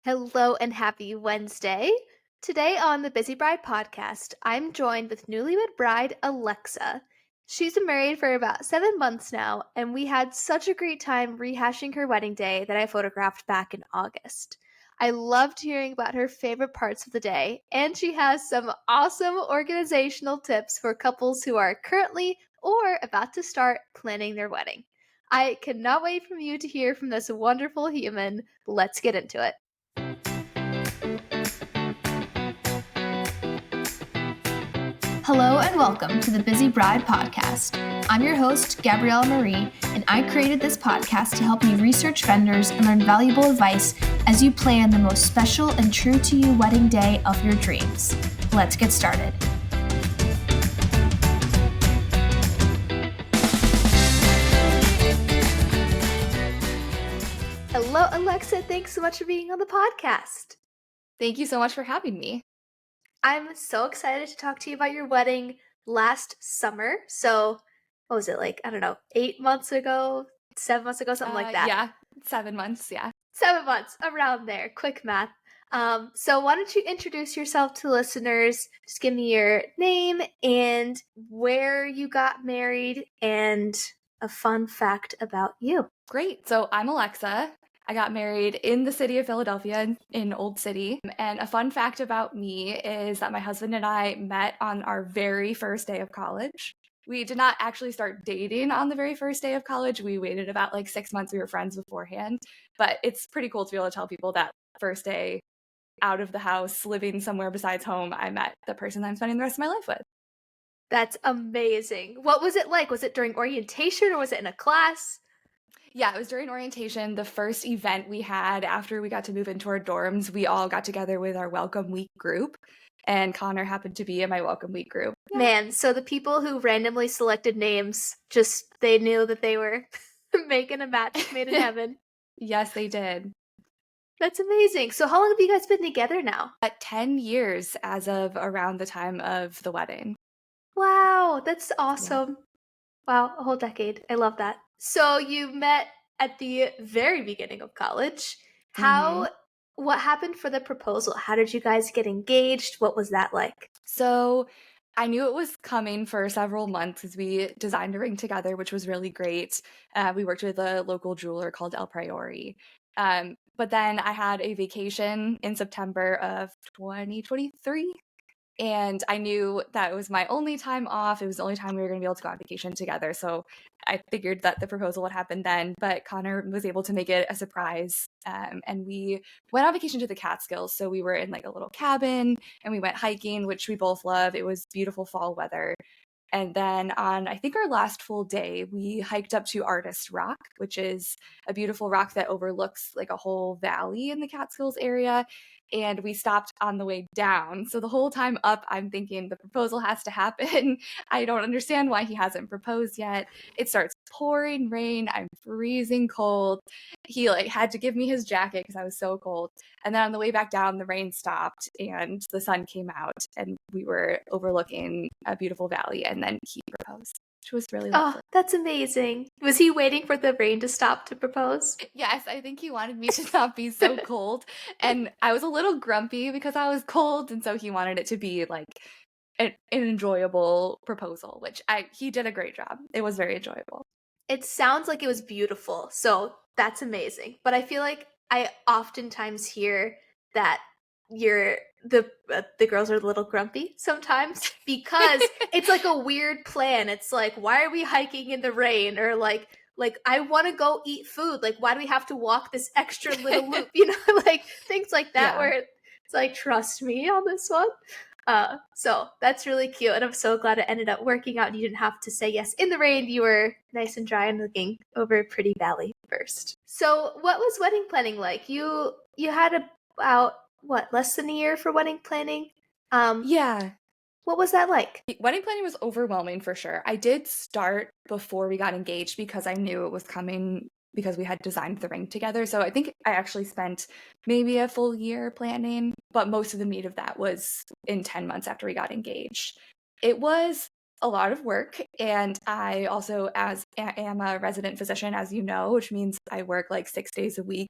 Hello and happy Wednesday. Today on the Busy Bride podcast, I'm joined with newlywed bride Alexa. She's been married for about 7 months now, and we had such a great time rehashing her wedding day that I photographed back in August. I loved hearing about her favorite parts of the day, and she has some awesome organizational tips for couples who are currently or about to start planning their wedding. I cannot wait for you to hear from this wonderful human. Let's get into it. Hello and welcome to the Busy Bride podcast. I'm your host, Gabriella Marie, and I created this podcast to help you research vendors and learn valuable advice as you plan the most special and true to you wedding day of your dreams. Let's get started. Hello, Alexa. Thanks so much for being on the podcast. Thank you so much for having me. I'm so excited to talk to you about your wedding last summer. So, what was it like? I don't know, 8 months ago, 7 months ago, something like that. Yeah, 7 months, yeah. 7 months, around there. Quick math. So why don't you introduce yourself to listeners? Just give me your name and where you got married and a fun fact about you. Great. So I'm Alexa. I got married in the city of Philadelphia in Old City. And a fun fact about me is that my husband and I met on our very first day of college. We did not actually start dating on the very first day of college. We waited about 6 months. We were friends beforehand. But it's pretty cool to be able to tell people that first day out of the house, living somewhere besides home, I met the person I'm spending the rest of my life with. That's amazing. What was it like? Was it during orientation or was it in a class? Yeah, it was during orientation, the first event we had after we got to move into our dorms. We all got together with our Welcome Week group, and Connor happened to be in my Welcome Week group. Yeah. Man, so the people who randomly selected names, they knew that they were making a match made in heaven. Yes, they did. That's amazing. So how long have you guys been together now? 10 years as of around the time of the wedding. Wow, that's awesome. Yeah. Wow, a whole decade. I love that. So you met at the very beginning of college. What happened for the proposal? How did you guys get engaged? What was that like? So I knew it was coming for several months as we designed a ring together, which was really great. We worked with a local jeweler called El Priori. But then I had a vacation in September of 2023. And I knew that it was my only time off. It was the only time we were going to be able to go on vacation together. So I figured that the proposal would happen then. But Connor was able to make it a surprise. And we went on vacation to the Catskills. So we were in a little cabin and we went hiking, which we both love. It was beautiful fall weather. And then on, I think, our last full day, we hiked up to Artist Rock, which is a beautiful rock that overlooks a whole valley in the Catskills area. And we stopped on the way down. So the whole time up, I'm thinking the proposal has to happen. I don't understand why he hasn't proposed yet. It starts pouring rain. I'm freezing cold. He had to give me his jacket because I was so cold. And then on the way back down, the rain stopped and the sun came out and we were overlooking a beautiful valley. And then he proposed, which was really lovely. Oh, that's amazing. Was he waiting for the rain to stop to propose? Yes, I think he wanted me to not be so cold. And I was a little grumpy because I was cold. And so he wanted it to be an enjoyable proposal, which he did a great job. It was very enjoyable. It sounds like it was beautiful. So that's amazing. But I feel like I oftentimes hear that the girls are a little grumpy sometimes because it's a weird plan. It's why are we hiking in the rain? Or I want to go eat food. Why do we have to walk this extra little loop? Things like that. Yeah. Where it's trust me on this one. So that's really cute. And I'm so glad it ended up working out. You didn't have to say yes in the rain. You were nice and dry and looking over a pretty valley first. So what was wedding planning like? You had about less than a year for wedding planning? Yeah. What was that like? Wedding planning was overwhelming for sure. I did start before we got engaged because I knew it was coming because we had designed the ring together. So I think I actually spent maybe a full year planning, but most of the meat of that was in 10 months after we got engaged. It was a lot of work. And I also am a resident physician, as you know, which means I work 6 days a week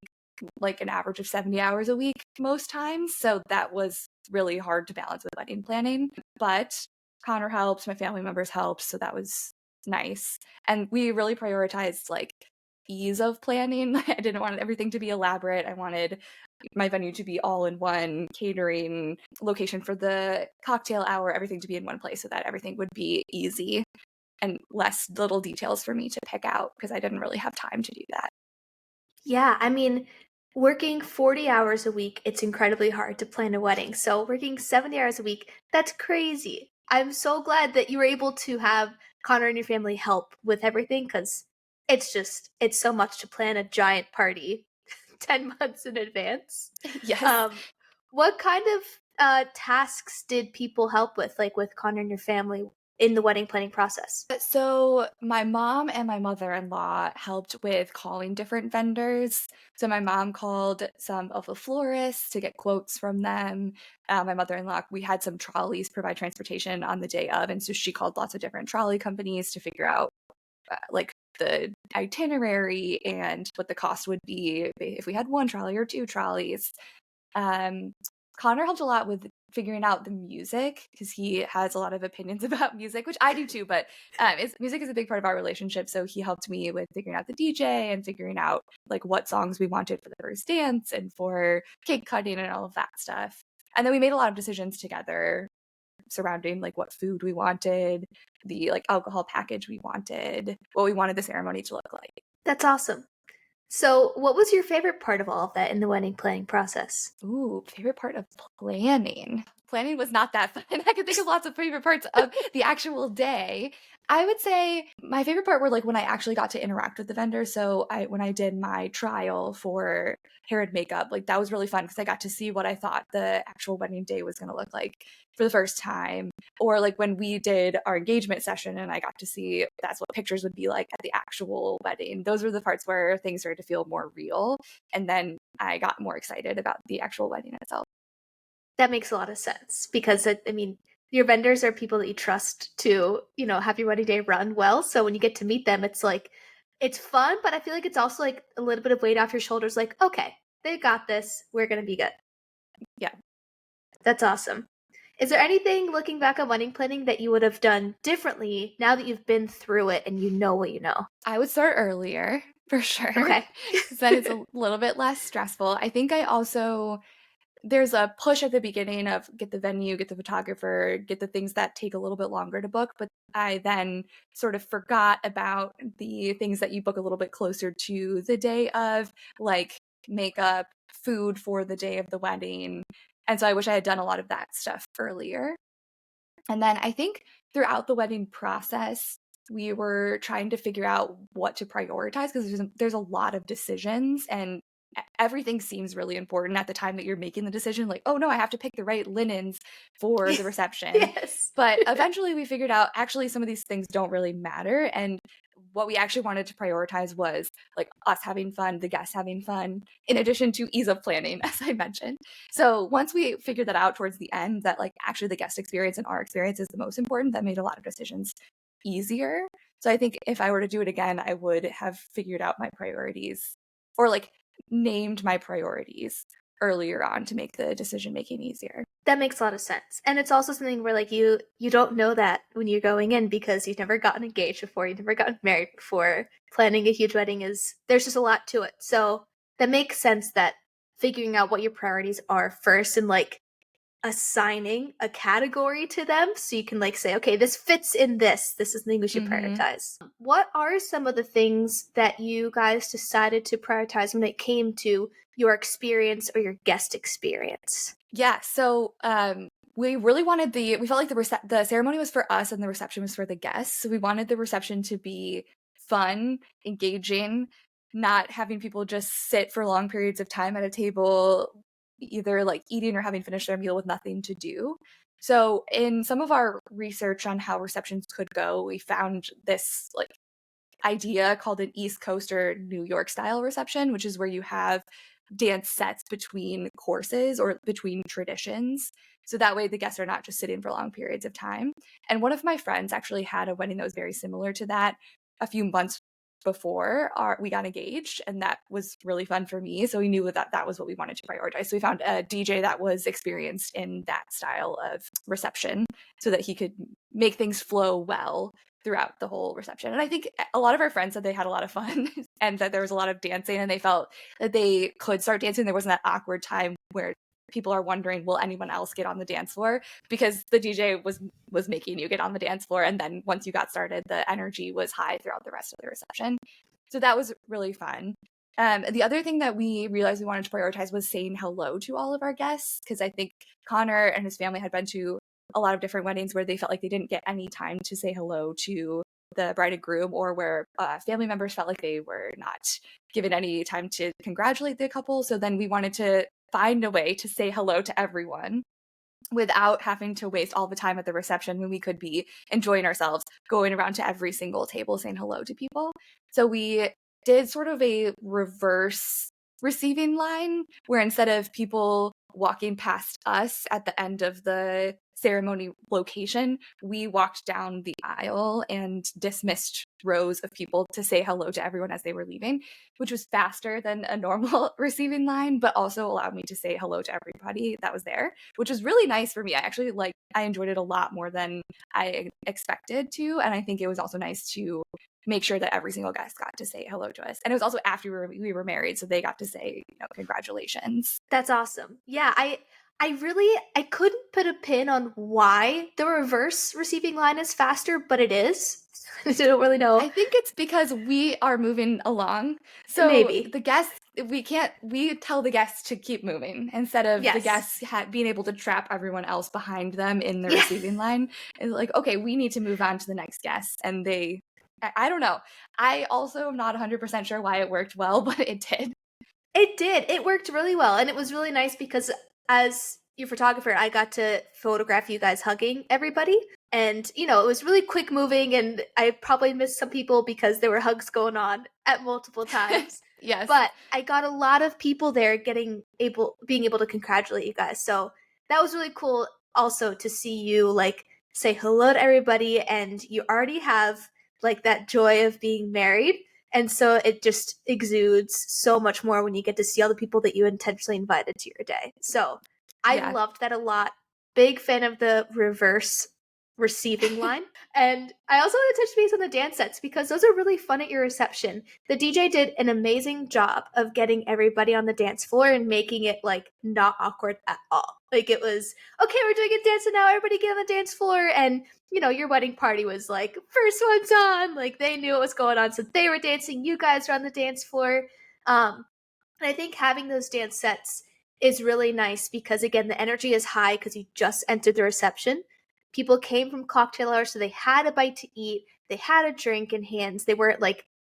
like an average of 70 hours a week most times. So that was really hard to balance with wedding planning. But Connor helped, my family members helped. So that was nice. And we really prioritized like ease of planning. I didn't want everything to be elaborate. I wanted my venue to be all in one, catering, location for the cocktail hour, everything to be in one place so that everything would be easy and less little details for me to pick out because I didn't really have time to do that. Yeah, I mean, working 40 hours a week, it's incredibly hard to plan a wedding. So working 70 hours a week, that's crazy. I'm so glad that you were able to have Connor and your family help with everything because it's so much to plan a giant party 10 months in advance. Yes. Um, what kind of tasks did people help with, like with Connor and your family in the wedding planning process? So my mom and my mother-in-law helped with calling different vendors. So my mom called some of the florists to get quotes from them. My mother-in-law, we had some trolleys provide transportation on the day of, and so she called lots of different trolley companies to figure out like the itinerary and what the cost would be if we had one trolley or two trolleys. Um, Connor helped a lot with figuring out the music because he has a lot of opinions about music, which I do too. But music is a big part of our relationship, so he helped me with figuring out the DJ and figuring out like what songs we wanted for the first dance and for cake cutting and all of that stuff. And then we made a lot of decisions together surrounding like what food we wanted, the like alcohol package we wanted, what we wanted the ceremony to look like. That's awesome. So, what was your favorite part of all of that in the wedding planning process? Ooh, favorite part of planning. Planning was not that fun. I could think of lots of favorite parts of the actual day. I would say my favorite part were like when I actually got to interact with the vendor. So when I did my trial for hair and makeup, like that was really fun because I got to see what I thought the actual wedding day was going to look like for the first time. Or like when we did our engagement session and I got to see that's what pictures would be like at the actual wedding. Those were the parts where things started to feel more real. And then I got more excited about the actual wedding itself. That makes a lot of sense because I mean, your vendors are people that you trust to, have your wedding day run well. So when you get to meet them, it's like it's fun, but I feel like it's also like a little bit of weight off your shoulders like, okay, they got this. We're going to be good. Yeah. That's awesome. Is there anything looking back on wedding planning that you would have done differently now that you've been through it and you know what you know? I would start earlier for sure. Okay. Because then it's a little bit less stressful. I think I also there's a push at the beginning of get the venue, get the photographer, get the things that take a little bit longer to book. But I then sort of forgot about the things that you book a little bit closer to the day of, like makeup, food for the day of the wedding. And so I wish I had done a lot of that stuff earlier. And then I think throughout the wedding process, we were trying to figure out what to prioritize because there's a lot of decisions and everything seems really important at the time that you're making the decision. Like, oh no, I have to pick the right linens for the reception. Yes. But eventually we figured out actually some of these things don't really matter. And what we actually wanted to prioritize was like us having fun, the guests having fun, in addition to ease of planning, as I mentioned. So once we figured that out towards the end, that like actually the guest experience and our experience is the most important, that made a lot of decisions easier. So I think if I were to do it again, I would have figured out my priorities or like named my priorities earlier on to make the decision making easier. That makes a lot of sense. And it's also something where like you don't know that when you're going in because you've never gotten engaged before, you've never gotten married before. Planning a huge wedding there's just a lot to it. So that makes sense that figuring out what your priorities are first and like assigning a category to them so you can like say, okay, this fits in this. This is something we should prioritize. What are some of the things that you guys decided to prioritize when it came to your experience or your guest experience? Yeah, so we really wanted we felt like the ceremony was for us and the reception was for the guests. So we wanted the reception to be fun, engaging, not having people just sit for long periods of time at a table, either like eating or having finished their meal with nothing to do. So in some of our research on how receptions could go, we found this like idea called an East Coast or New York style reception, which is where you have dance sets between courses or between traditions. So that way the guests are not just sitting for long periods of time. And one of my friends actually had a wedding that was very similar to that a few months before we got engaged, and that was really fun for me. So we knew that that was what we wanted to prioritize. So we found a DJ that was experienced in that style of reception so that he could make things flow well throughout the whole reception. And I think a lot of our friends said they had a lot of fun and that there was a lot of dancing, and they felt that they could start dancing. There wasn't that awkward time where people are wondering, will anyone else get on the dance floor? Because the DJ was making you get on the dance floor, and then once you got started, the energy was high throughout the rest of the reception. So that was really fun. The other thing that we realized we wanted to prioritize was saying hello to all of our guests, because I think Connor and his family had been to a lot of different weddings where they felt like they didn't get any time to say hello to the bride and groom, or where family members felt like they were not given any time to congratulate the couple. So then we wanted to find a way to say hello to everyone without having to waste all the time at the reception when we could be enjoying ourselves, going around to every single table saying hello to people. So we did sort of a reverse receiving line where instead of people walking past us at the end of the ceremony location, we walked down the aisle and dismissed rows of people to say hello to everyone as they were leaving, which was faster than a normal receiving line, but also allowed me to say hello to everybody that was there, which was really nice for me. I enjoyed it a lot more than I expected to. And I think it was also nice to make sure that every single guest got to say hello to us. And it was also after we were married, so they got to say, congratulations. That's awesome. Yeah, I couldn't put a pin on why the reverse receiving line is faster, but it is. I don't really know. I think it's because we are moving along. So Maybe. the guests, we tell the guests to keep moving instead of the Yes. guests being able to trap everyone else behind them in the Yeah. receiving line. It's like, okay, we need to move on to the next guest. And I don't know. I also am not 100% sure why it worked well, but it did. It did. It worked really well. And it was really nice because as your photographer, I got to photograph you guys hugging everybody. And, it was really quick moving. And I probably missed some people because there were hugs going on at multiple times. Yes. But I got a lot of people there being able to congratulate you guys. So that was really cool also to see you say hello to everybody, and you already have that joy of being married. And so it just exudes so much more when you get to see all the people that you intentionally invited to your day. So I loved that a lot. Big fan of the reverse receiving line. And I also want to touch base on the dance sets because those are really fun at your reception. The DJ did an amazing job of getting everybody on the dance floor and making it not awkward at all. It was, okay, we're doing a dance and now everybody get on the dance floor. And your wedding party was first one's on. They knew what was going on. So they were dancing. You guys were on the dance floor. And I think having those dance sets is really nice because, again, the energy is high because you just entered the reception. People came from cocktail hour, so they had a bite to eat. They had a drink in hands. They weren't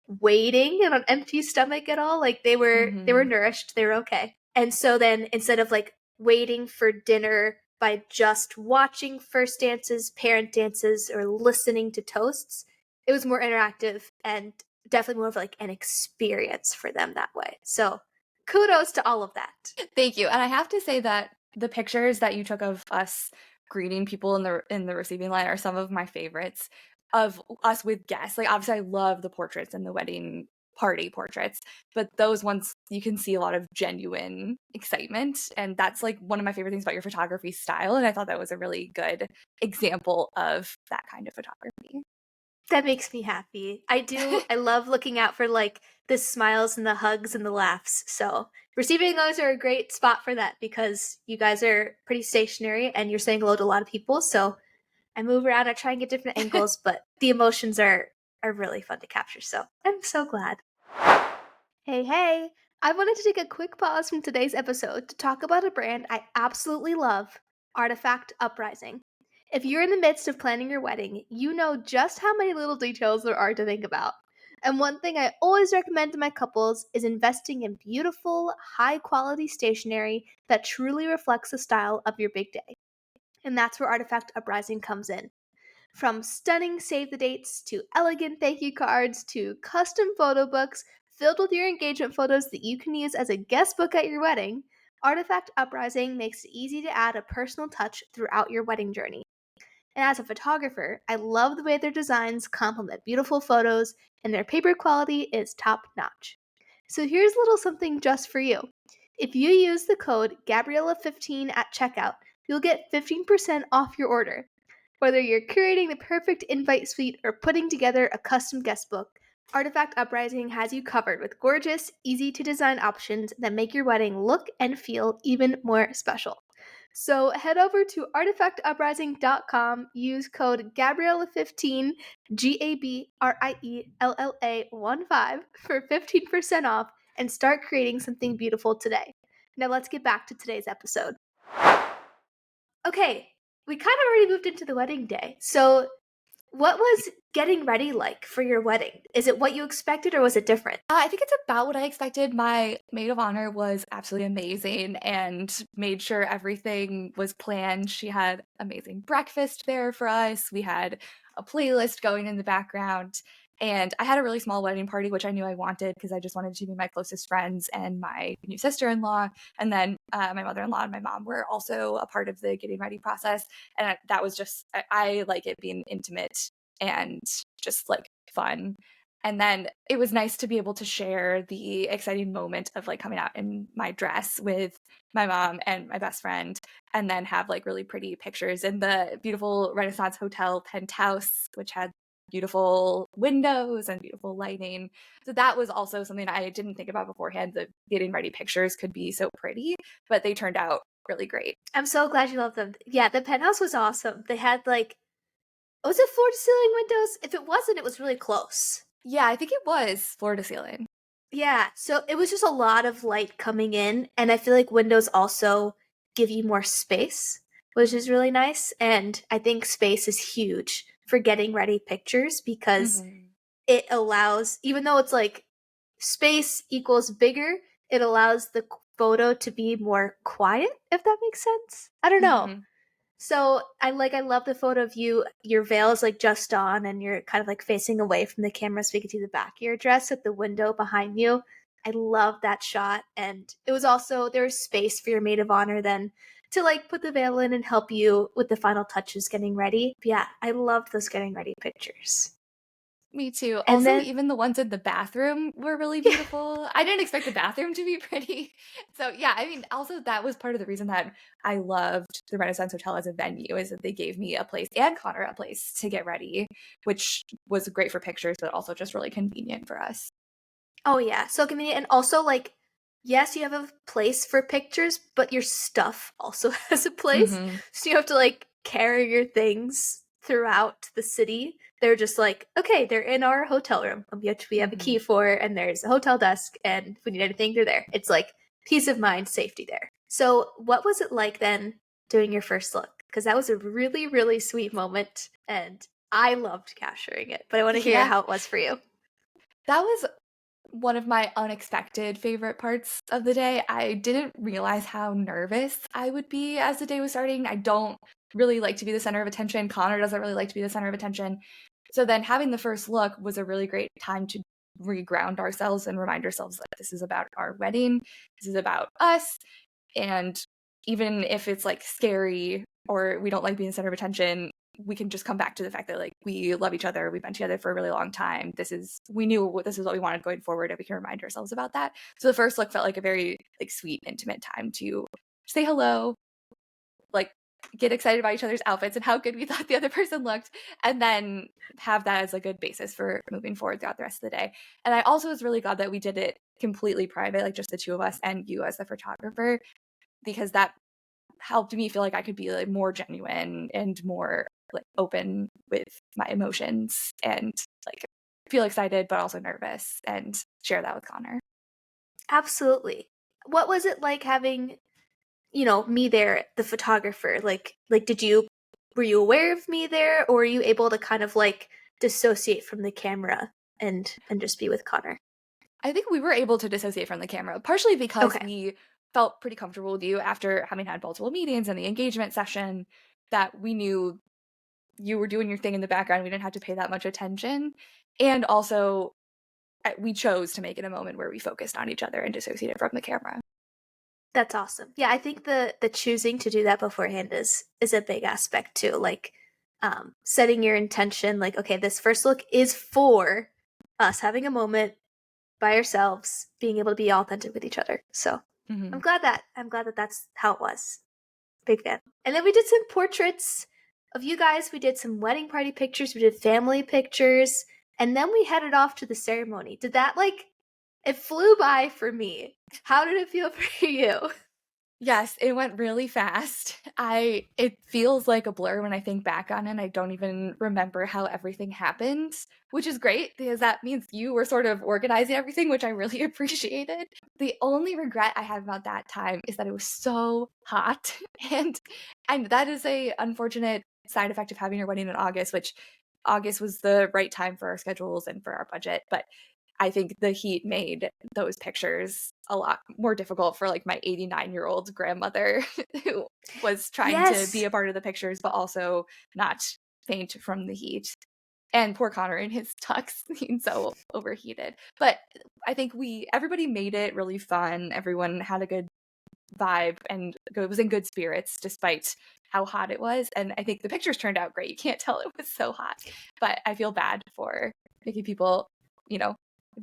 waiting on an empty stomach at all. They were nourished. They were okay. And so then instead of waiting for dinner by just watching first dances, parent dances, or listening to toasts, it was more interactive and definitely more of an experience for them that way. So kudos to all of that. Thank you. And I have to say that the pictures that you took of us greeting people in the receiving line are some of my favorites of us with guests. Obviously I love the portraits and the wedding party portraits, but those ones you can see a lot of genuine excitement, and that's one of my favorite things about your photography style, and I thought that was a really good example of that kind of photography. That makes me happy. I love looking out for the smiles and the hugs and the laughs. So receiving those are a great spot for that because you guys are pretty stationary and you're saying hello to a lot of people. So I move around, I try and get different angles, but the emotions are really fun to capture. So I'm so glad. Hey, I wanted to take a quick pause from today's episode to talk about a brand I absolutely love, Artifact Uprising. If you're in the midst of planning your wedding, you know just how many little details there are to think about. And one thing I always recommend to my couples is investing in beautiful, high-quality stationery that truly reflects the style of your big day. And that's where Artifact Uprising comes in. From stunning save the dates to elegant thank you cards to custom photo books filled with your engagement photos that you can use as a guest book at your wedding, Artifact Uprising makes it easy to add a personal touch throughout your wedding journey. And as a photographer, I love the way their designs complement beautiful photos and their paper quality is top notch. So here's a little something just for you. If you use the code Gabriella15 at checkout, you'll get 15% off your order. Whether you're curating the perfect invite suite or putting together a custom guest book, Artifact Uprising has you covered with gorgeous, easy to design options that make your wedding look and feel even more special. So head over to artifactuprising.com, use code Gabriella15, GABRIELLA15 for 15% off, and start creating something beautiful today. Now let's get back to today's episode. Okay, we kind of already moved into the wedding day. So what was getting ready like for your wedding? Is it what you expected or was it different? I think it's about what I expected. My maid of honor was absolutely amazing and made sure everything was planned. She had amazing breakfast there for us. We had a playlist going in the background. And I had a really small wedding party, which I knew I wanted because I just wanted to be my closest friends and my new sister-in-law. And then my mother-in-law and my mom were also a part of the getting ready process. And that was just, I like it being intimate and just like fun. And then it was nice to be able to share the exciting moment of like coming out in my dress with my mom and my best friend, and then have like really pretty pictures in the beautiful Renaissance Hotel penthouse, which had beautiful windows and beautiful lighting. So that was also something I didn't think about beforehand, that getting ready pictures could be so pretty, but they turned out really great. I'm so glad you loved them. Yeah, the penthouse was awesome. They had like, was it floor to ceiling windows? If it wasn't, it was really close. Yeah, I think it was floor to ceiling. Yeah, so it was just a lot of light coming in, and I feel like windows also give you more space, which is really nice. And I think space is huge for getting ready pictures because it allows, even though it's like space equals bigger, it allows the photo to be more quiet, if that makes sense. I don't know. So I love the photo of you. Your veil is like just on, and you're kind of like facing away from the camera, so we can see the back of your dress with the window behind you. I love that shot, and it was also there was space for your maid of honor then to like put the veil in and help you with the final touches getting ready. But yeah, I loved those getting ready pictures. Me too. And Also, then even the ones in the bathroom were really beautiful. I didn't expect the bathroom to be pretty. So, yeah, I mean, also that was part of the reason that I loved the Renaissance Hotel as a venue, is that they gave me a place, and Connor a place, to get ready, which was great for pictures, but also just really convenient for us. oh yeah, so convenient, and also like yes, you have a place for pictures, but your stuff also has a place. So you have to like carry your things throughout the city. They're just like, okay, they're in our hotel room, which we have a key for, and there's a hotel desk, and if we need anything, they're there. It's like peace of mind, safety there. So what was it like then doing your first look? Because that was a really, really sweet moment, and I loved capturing it, but I want to hear Yeah, how it was for you. that was one of my unexpected favorite parts of the day. I didn't realize how nervous I would be as the day was starting. I don't really like to be the center of attention. Connor doesn't really like to be the center of attention. So then having the first look was a really great time to reground ourselves and remind ourselves that this is about our wedding. This is about us. And even if it's like scary or we don't like being the center of attention, we can just come back to the fact that like we love each other. We've been together for a really long time. We knew this is what we wanted going forward, and we can remind ourselves about that. So the first look felt like a very like sweet, intimate time to say hello, like get excited about each other's outfits and how good we thought the other person looked, and then have that as a good basis for moving forward throughout the rest of the day. And I also was really glad that we did it completely private, like just the two of us and you as the photographer, because that helped me feel like I could be like more genuine and more like open with my emotions, and like feel excited but also nervous, and share that with Connor. Absolutely. What was it like having, me there, the photographer? Like were you aware of me there, or were you able to kind of like dissociate from the camera and just be with Connor? I think we were able to dissociate from the camera, partially because Okay. we felt pretty comfortable with you after having had multiple meetings and the engagement session, that we knew you were doing your thing in the background. We didn't have to pay that much attention. And also, we chose to make it a moment where we focused on each other and dissociated from the camera. That's awesome. Yeah, I think the choosing to do that beforehand is a big aspect too. Like setting your intention like, okay, this first look is for us having a moment by ourselves, being able to be authentic with each other. So Mhm. I'm glad that that's how it was. Big fan. And then we did some portraits of you guys. We did some wedding party pictures. We did family pictures. And then we headed off to the ceremony. Did that it flew by for me. How did it feel for you? Yes, it went really fast. It feels like a blur when I think back on it. I don't even remember how everything happened, which is great because that means you were sort of organizing everything, which I really appreciated. The only regret I have about that time is that it was so hot. And that is a unfortunate side effect of having your wedding in August, which August was the right time for our schedules and for our budget, but I think the heat made those pictures a lot more difficult for like my 89-year-old grandmother who was trying to be Yes. a part of the pictures, but also not faint from the heat. And poor Connor in his tux being so overheated. But I think everybody made it really fun. Everyone had a good vibe and was in good spirits despite how hot it was. And I think the pictures turned out great. You can't tell it was so hot, but I feel bad for making people, you know,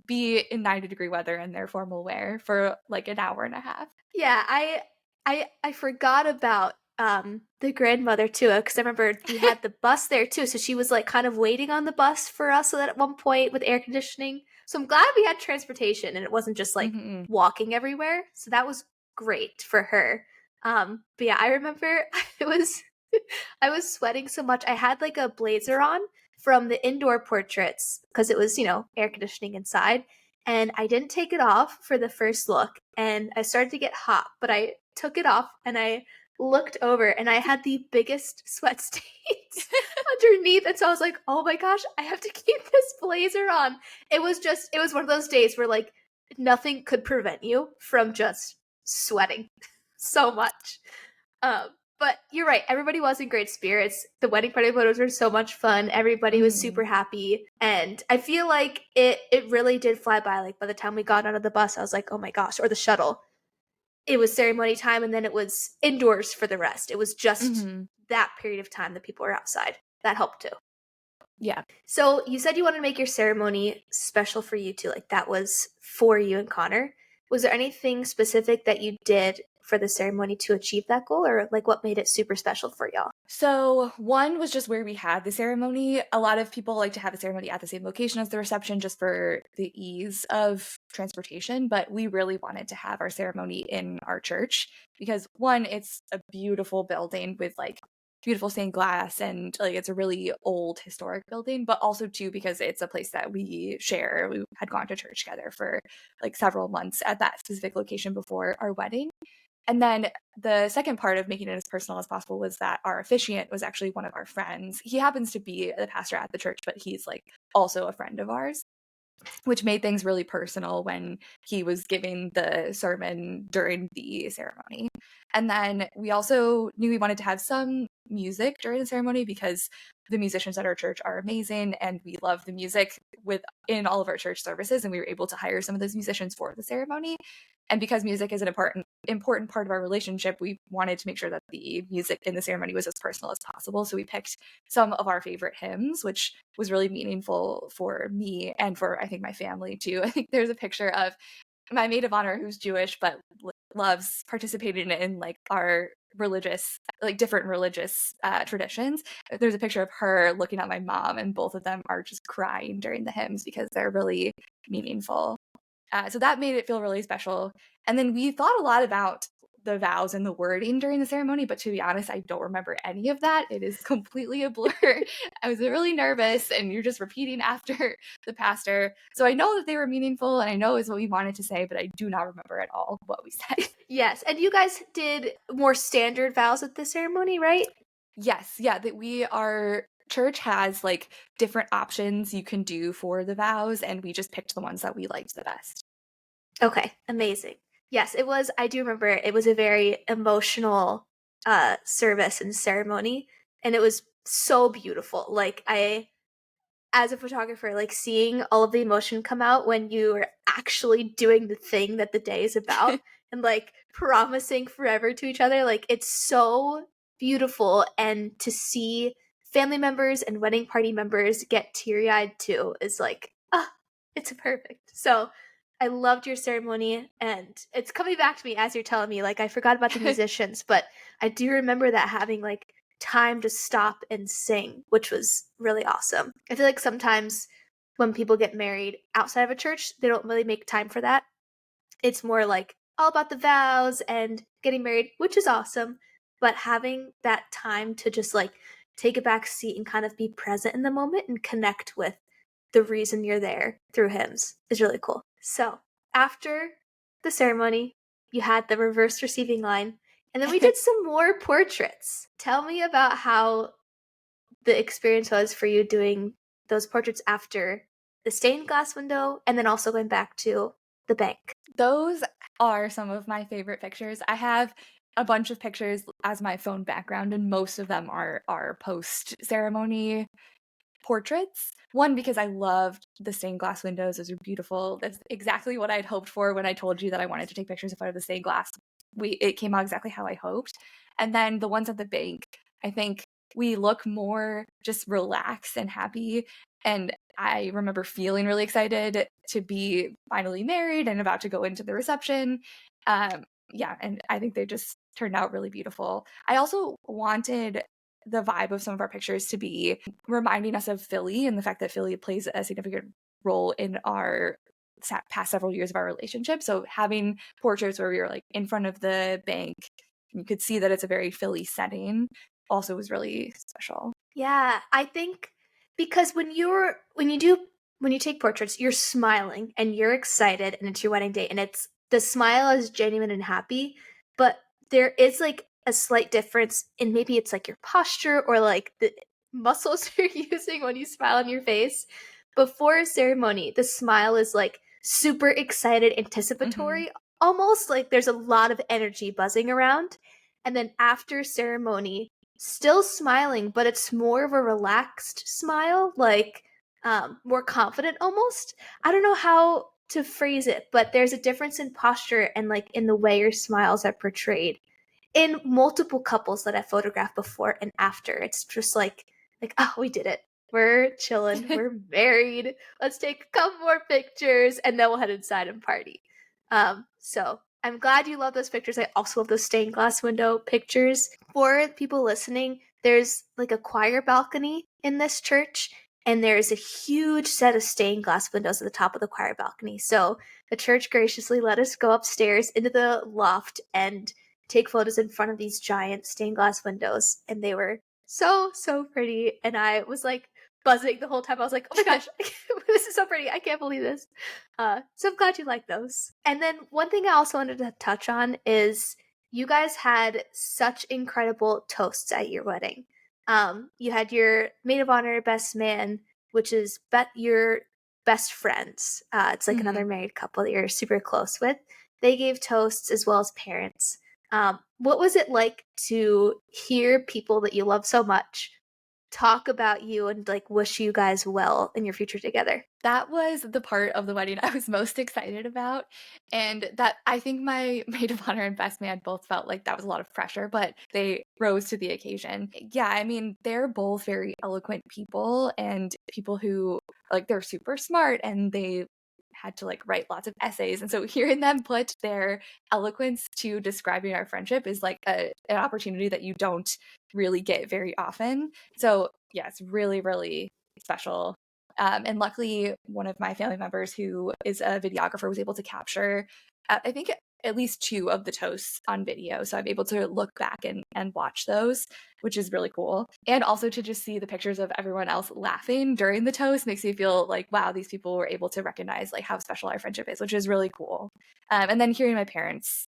be in 90-degree weather in their formal wear for like an hour and a half. Yeah, I forgot about the grandmother too, because I remember we had the bus there too, so she was like kind of waiting on the bus for us so that at one point with air conditioning. So I'm glad we had transportation and it wasn't just like Mm-hmm. walking everywhere. So that was great for her. But yeah, I remember I was sweating so much. I had like a blazer on from the indoor portraits because it was, air conditioning inside. And I didn't take it off for the first look. And I started to get hot, but I took it off and I looked over and I had the biggest sweat stains underneath. And so I was like, oh my gosh, I have to keep this blazer on. It was one of those days where like nothing could prevent you from just sweating so much. Um, but you're right. Everybody was in great spirits. The wedding party photos were so much fun. Everybody was Mm-hmm. super happy. And I feel like it really did fly by. Like by the time we got out of the bus, I was like, oh my gosh, or the shuttle. It was ceremony time and then it was indoors for the rest. It was just Mm-hmm. that period of time that people were outside. That helped too. Yeah. So you said you wanted to make your ceremony special for you too. Like that was for you and Connor. Was there anything specific that you did for the ceremony to achieve that goal, or like what made it super special for y'all? So one was just where we had the ceremony. A lot of people like to have the ceremony at the same location as the reception just for the ease of transportation, but we really wanted to have our ceremony in our church because one, it's a beautiful building with like beautiful stained glass and like it's a really old historic building, but also too because it's a place that we share. We had gone to church together for like several months at that specific location before our wedding. And then the second part of making it as personal as possible was that our officiant was actually one of our friends. He happens to be the pastor at the church, but he's like also a friend of ours, which made things really personal when he was giving the sermon during the ceremony. And then we also knew we wanted to have some music during the ceremony because the musicians at our church are amazing and we love the music within all of our church services, and we were able to hire some of those musicians for the ceremony. And because music is an important part of our relationship, we wanted to make sure that the music in the ceremony was as personal as possible. So we picked some of our favorite hymns, which was really meaningful for me and for I think my family too. I think there's a picture of my maid of honor who's Jewish but loves participating in like our religious like different religious traditions. There's a picture of her looking at my mom and both of them are just crying during the hymns because they're really meaningful. So that made it feel really special. And then we thought a lot about the vows and the wording during the ceremony, but to be honest, I don't remember any of that. It is completely a blur. I was really nervous, and you're just repeating after the pastor. So I know that they were meaningful, and I know is what we wanted to say, but I do not remember at all what we said. Yes, and you guys did more standard vows at the ceremony, right? Yes, yeah, that our church has like different options you can do for the vows, and we just picked the ones that we liked the best. Okay, amazing. Yes, it was. I do remember it was a very emotional service and ceremony, and it was so beautiful. Like I as a photographer, like seeing all of the emotion come out when you are actually doing the thing that the day is about and like promising forever to each other, like it's so beautiful. And to see family members and wedding party members get teary eyed too is like, ah, It's perfect. So I loved your ceremony, and it's coming back to me as you're telling me. Like, I forgot about the musicians, but I do remember that having like time to stop and sing, which was really awesome. I feel like sometimes when people get married outside of a church, they don't really make time for that. It's more like all about the vows and getting married, which is awesome. But having that time to just like take a back seat and kind of be present in the moment and connect with the reason you're there through hymns is really cool. So after the ceremony, you had the reverse receiving line, and then we did some more portraits. Tell me about how the experience was for you doing those portraits after the stained glass window and then also going back to the bank. Those are some of my favorite pictures. I have a bunch of pictures as my phone background, and most of them are post ceremony portraits. One, because I loved the stained glass windows. Those are beautiful. That's exactly what I'd hoped for when I told you that I wanted to take pictures in front of the stained glass. It came out exactly how I hoped. And then the ones at the bank, I think we look more just relaxed and happy. And I remember feeling really excited to be finally married and about to go into the reception. Yeah, and I think they just turned out really beautiful. I also wanted the vibe of some of our pictures to be reminding us of Philly and the fact that Philly plays a significant role in our past several years of our relationship. So having portraits where we were like in front of the bank, you could see that it's a very Philly setting, also was really special. Yeah, I think because when you take portraits, you're smiling and you're excited and it's your wedding day and it's the smile is genuine and happy, but there is like a slight difference in maybe it's like your posture or like the muscles you're using when you smile on your face. Before a ceremony, the smile is like super excited, anticipatory, almost like there's a lot of energy buzzing around. And then after ceremony, still smiling, but it's more of a relaxed smile, like more confident almost. I don't know how to phrase it, but there's a difference in posture and like in the way your smiles are portrayed in multiple couples that I photographed before and after. It's just like oh, we did it. We're chilling. We're married. Let's take a couple more pictures and then we'll head inside and party. So I'm glad you love those pictures. I also love those stained glass window pictures. For people listening, there's like a choir balcony in this church, and there's a huge set of stained glass windows at the top of the choir balcony. So the church graciously let us go upstairs into the loft and take photos in front of these giant stained glass windows, and they were so pretty. And I was like buzzing the whole time. I was like, oh my gosh, this is so pretty. I can't believe this. So I'm glad you like those. And then one thing I also wanted to touch on is you guys had such incredible toasts at your wedding. You had your maid of honor, best man, which is your best friends. It's like another married couple that you're super close with. They gave toasts as well as parents. What was it like to hear people that you love so much talk about you and like wish you guys well in your future together? That was the part of the wedding I was most excited about. And that I think my maid of honor and best man both felt like that was a lot of pressure, but they rose to the occasion. Yeah, I mean, they're both very eloquent people and people who like they're super smart and they had to like write lots of essays. And so hearing them put their eloquence to describing our friendship is like an opportunity that you don't really get very often. So yeah, it's really, really special. And luckily, one of my family members who is a videographer was able to capture, I think, at least two of the toasts on video. So I'm able to look back and watch those, which is really cool. And also to just see the pictures of everyone else laughing during the toast makes me feel like, wow, these people were able to recognize like how special our friendship is, which is really cool. And then hearing my parents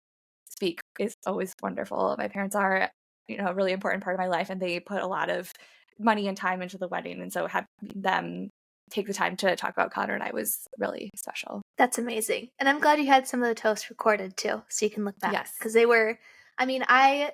speak is always wonderful. My parents are, a really important part of my life, and they put a lot of money and time into the wedding. And so having them take the time to talk about Connor and I was really special. That's amazing. And I'm glad you had some of the toasts recorded too, so you can look back. Yes. Because they were, I mean, I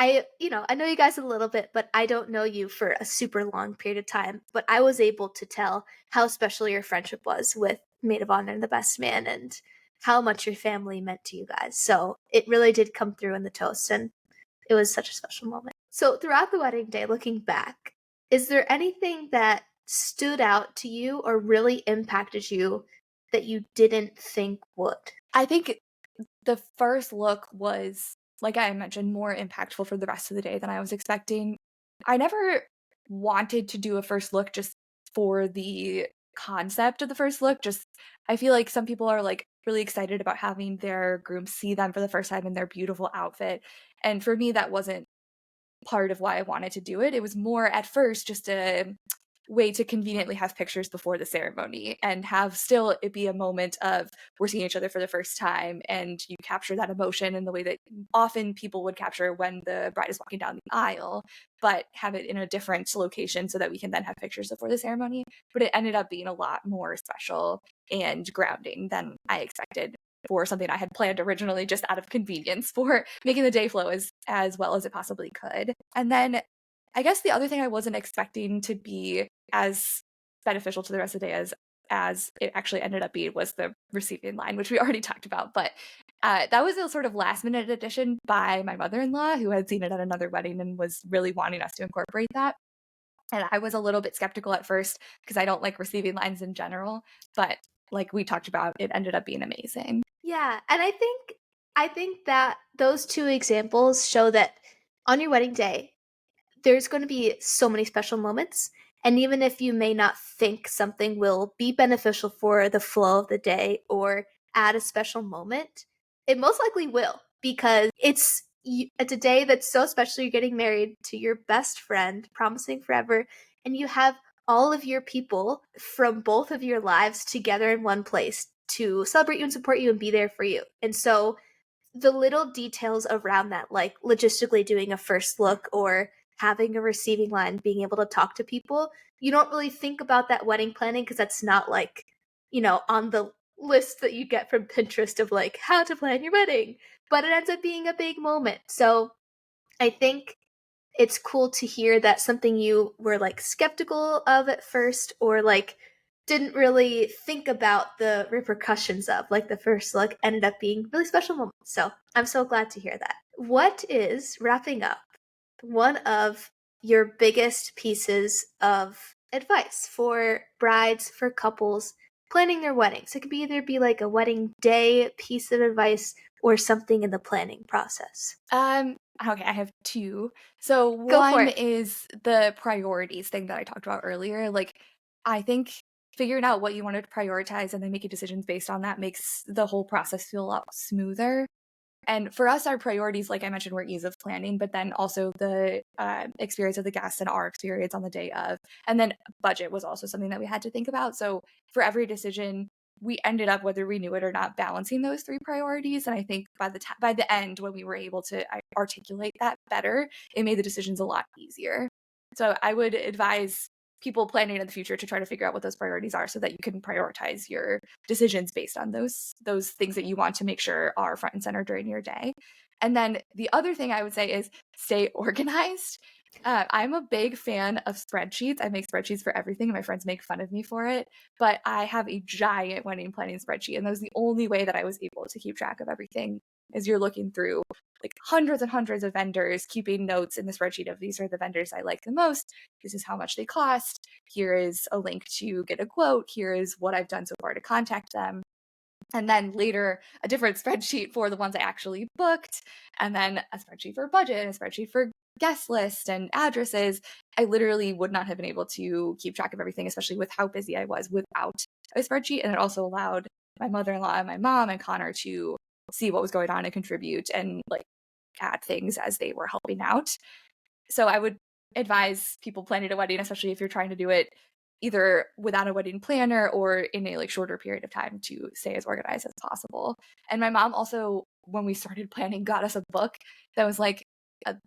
know you guys a little bit, but I don't know you for a super long period of time. But I was able to tell how special your friendship was with Maid of Honor and the Best Man and how much your family meant to you guys. So it really did come through in the toast, and it was such a special moment. So throughout the wedding day, looking back, is there anything that stood out to you or really impacted you that you didn't think would? I think the first look was, like I mentioned, more impactful for the rest of the day than I was expecting. I never wanted to do a first look just for the concept of the first look. Just, I feel like some people are like really excited about having their groom see them for the first time in their beautiful outfit. And for me, that wasn't part of why I wanted to do it. It was more at first just a way to conveniently have pictures before the ceremony and have still it be a moment of we're seeing each other for the first time, and you capture that emotion in the way that often people would capture when the bride is walking down the aisle, but have it in a different location so that we can then have pictures before the ceremony. But it ended up being a lot more special and grounding than I expected for something I had planned originally just out of convenience for making the day flow as well as it possibly could. And then I guess the other thing I wasn't expecting to be as beneficial to the rest of the day as it actually ended up being was the receiving line, which we already talked about. But that was a sort of last minute addition by my mother-in-law, who had seen it at another wedding and was really wanting us to incorporate that. And I was a little bit skeptical at first because I don't like receiving lines in general. But like we talked about, it ended up being amazing. Yeah, and I think that those two examples show that on your wedding day, there's going to be so many special moments. And even if you may not think something will be beneficial for the flow of the day or add a special moment, it most likely will, because it's a day that's so special. You're getting married to your best friend, promising forever, and you have all of your people from both of your lives together in one place to celebrate you and support you and be there for you. And so the little details around that, like logistically doing a first look or having a receiving line, being able to talk to people, you don't really think about that wedding planning because that's not like, on the list that you get from Pinterest of like how to plan your wedding, but it ends up being a big moment. So I think it's cool to hear that something you were like skeptical of at first or like didn't really think about the repercussions of, like the first look ended up being really special moments. So I'm so glad to hear that. What is, wrapping up, one of your biggest pieces of advice for brides, for couples planning their weddings? It could be either be like a wedding day piece of advice or something in the planning process. Okay, I have two. So Go for one it. is the priorities thing that I talked about earlier. Like, I think figuring out what you want to prioritize and then making decisions based on that makes the whole process feel a lot smoother. And for us, our priorities, like I mentioned, were ease of planning, but then also the experience of the guests and our experience on the day of. And then budget was also something that we had to think about. So for every decision, we ended up, whether we knew it or not, balancing those three priorities. And I think by the end, when we were able to articulate that better, it made the decisions a lot easier. So I would advise people planning in the future to try to figure out what those priorities are so that you can prioritize your decisions based on those things that you want to make sure are front and center during your day. And then the other thing I would say is stay organized. I'm a big fan of spreadsheets. I make spreadsheets for everything. My friends make fun of me for it, but I have a giant wedding planning spreadsheet, and that was the only way that I was able to keep track of everything. As you're looking through like hundreds and hundreds of vendors, keeping notes in the spreadsheet of these are the vendors I like the most. This is how much they cost. Here is a link to get a quote. Here is what I've done so far to contact them. And then later, a different spreadsheet for the ones I actually booked, and then a spreadsheet for budget, and a spreadsheet for guest list and addresses. I literally would not have been able to keep track of everything, especially with how busy I was without a spreadsheet. And it also allowed my mother-in-law and my mom and Connor to see what was going on and contribute and like add things as they were helping out. So I would advise people planning a wedding, especially if you're trying to do it either without a wedding planner or in a like shorter period of time, to stay as organized as possible. And my mom also, when we started planning, got us a book that was like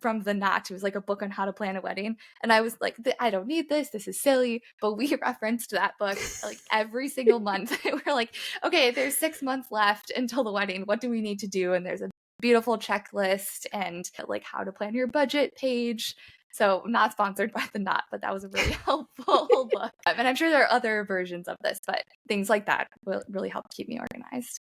from the Knot. It was like a book on how to plan a wedding. And I was like, I don't need this. This is silly. But we referenced that book like every single month. We're like, okay, there's 6 months left until the wedding. What do we need to do? And there's a beautiful checklist and like how to plan your budget page. So not sponsored by the Knot, but that was a really helpful book. And I'm sure there are other versions of this, but things like that will really help keep me organized.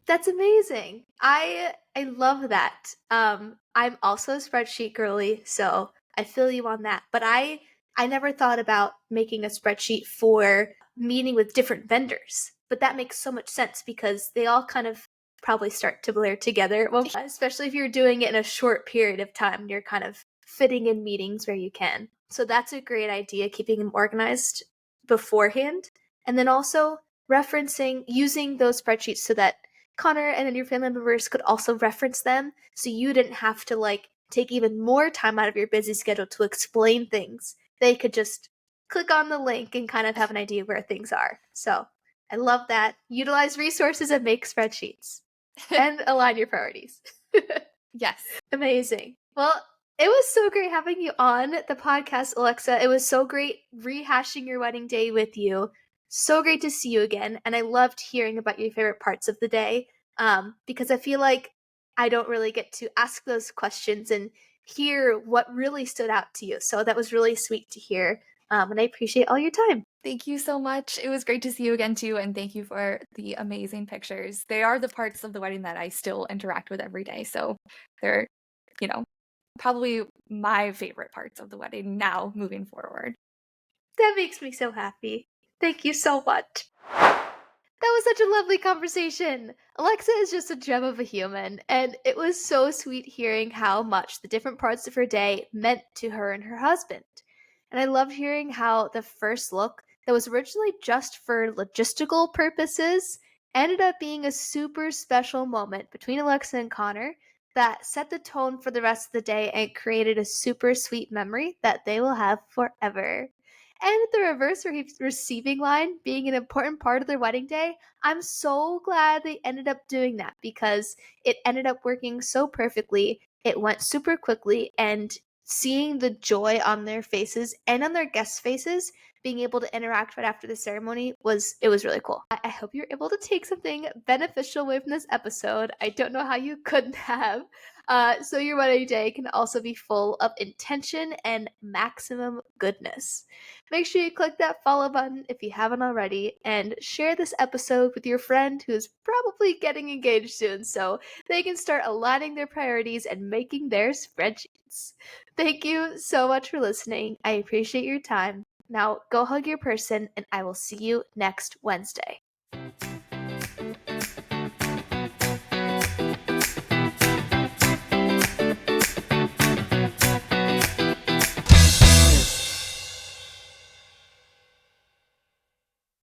That's amazing. I love that. I'm also a spreadsheet girly, so I feel you on that. But I never thought about making a spreadsheet for meeting with different vendors. But that makes so much sense because they all kind of probably start to blur together, well, especially if you're doing it in a short period of time. You're kind of fitting in meetings where you can. So that's a great idea, keeping them organized beforehand. And then also referencing, using those spreadsheets so that Connor and then your family members could also reference them, so you didn't have to like take even more time out of your busy schedule to explain things. They could just click on the link and kind of have an idea where things are. So I love that. Utilize resources and make spreadsheets and align your priorities. Yes. Amazing. Well, it was so great having you on the podcast, Alexa. It was so great rehashing your wedding day with you. So great to see you again. And I loved hearing about your favorite parts of the day, because I feel like I don't really get to ask those questions and hear what really stood out to you. So that was really sweet to hear. And I appreciate all your time. Thank you so much. It was great to see you again, too. And thank you for the amazing pictures. They are the parts of the wedding that I still interact with every day. So they're, probably my favorite parts of the wedding now moving forward. That makes me so happy. Thank you so much. That was such a lovely conversation. Alexa is just a gem of a human, and it was so sweet hearing how much the different parts of her day meant to her and her husband. And I loved hearing how the first look, that was originally just for logistical purposes, ended up being a super special moment between Alexa and Connor that set the tone for the rest of the day and created a super sweet memory that they will have forever. And with the reverse receiving line being an important part of their wedding day, I'm so glad they ended up doing that because it ended up working so perfectly. It went super quickly, and seeing the joy on their faces and on their guests' faces, being able to interact right after the ceremony was really cool. I hope you're able to take something beneficial away from this episode. I don't know how you couldn't have. So your wedding day can also be full of intention and maximum goodness. Make sure you click that follow button if you haven't already, and share this episode with your friend who is probably getting engaged soon so they can start aligning their priorities and making their spreadsheets. Thank you so much for listening. I appreciate your time. Now go hug your person, and I will see you next Wednesday.